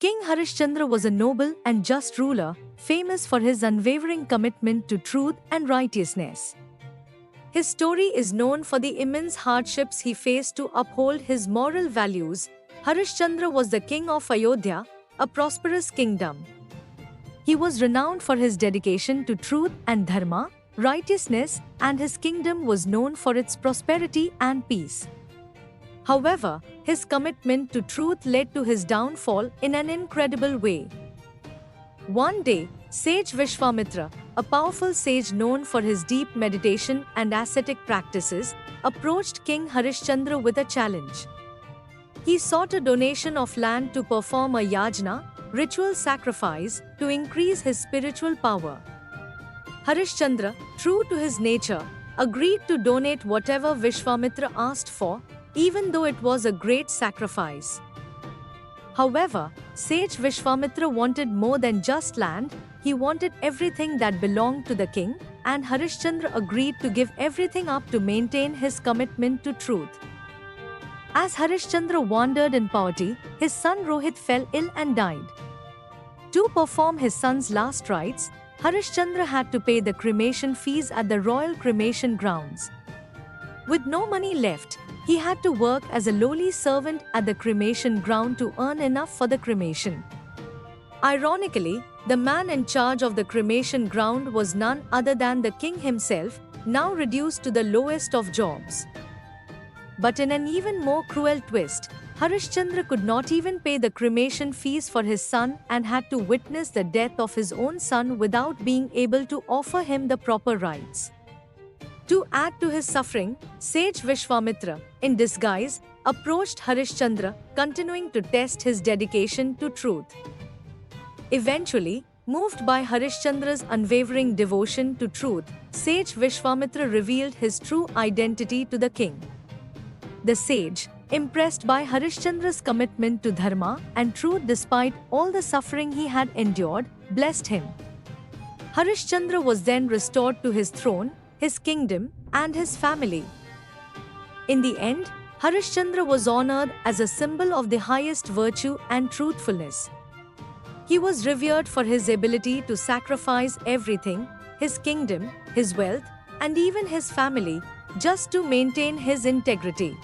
King Harishchandra was a noble and just ruler, famous for his unwavering commitment to truth and righteousness. His story is known for the immense hardships he faced to uphold his moral values. Harishchandra was the king of Ayodhya, a prosperous kingdom. He was renowned for his dedication to truth and dharma, righteousness, and his kingdom was known for its prosperity and peace. However, his commitment to truth led to his downfall in an incredible way. One day, sage Vishwamitra, a powerful sage known for his deep meditation and ascetic practices, approached King Harishchandra with a challenge. He sought a donation of land to perform a yajna, ritual sacrifice, to increase his spiritual power. Harishchandra, true to his nature, agreed to donate whatever Vishwamitra asked for, even though it was a great sacrifice. However, sage Vishwamitra wanted more than just land. He wanted everything that belonged to the king, and Harishchandra agreed to give everything up to maintain his commitment to truth. As Harishchandra wandered in poverty, his son Rohit fell ill and died. To perform his son's last rites, Harishchandra had to pay the cremation fees at the royal cremation grounds. With no money left, he had to work as a lowly servant at the cremation ground to earn enough for the cremation. Ironically, the man in charge of the cremation ground was none other than the king himself, now reduced to the lowest of jobs. But in an even more cruel twist, Harishchandra could not even pay the cremation fees for his son and had to witness the death of his own son without being able to offer him the proper rites. To add to his suffering, sage Vishwamitra, in disguise, approached Harishchandra, continuing to test his dedication to truth. Eventually, moved by Harishchandra's unwavering devotion to truth, sage Vishwamitra revealed his true identity to the king. The sage, impressed by Harishchandra's commitment to dharma and truth despite all the suffering he had endured, blessed him. Harishchandra was then restored to his throne, his kingdom, and his family. In the end, Harishchandra was honored as a symbol of the highest virtue and truthfulness. He was revered for his ability to sacrifice everything, his kingdom, his wealth, and even his family, just to maintain his integrity.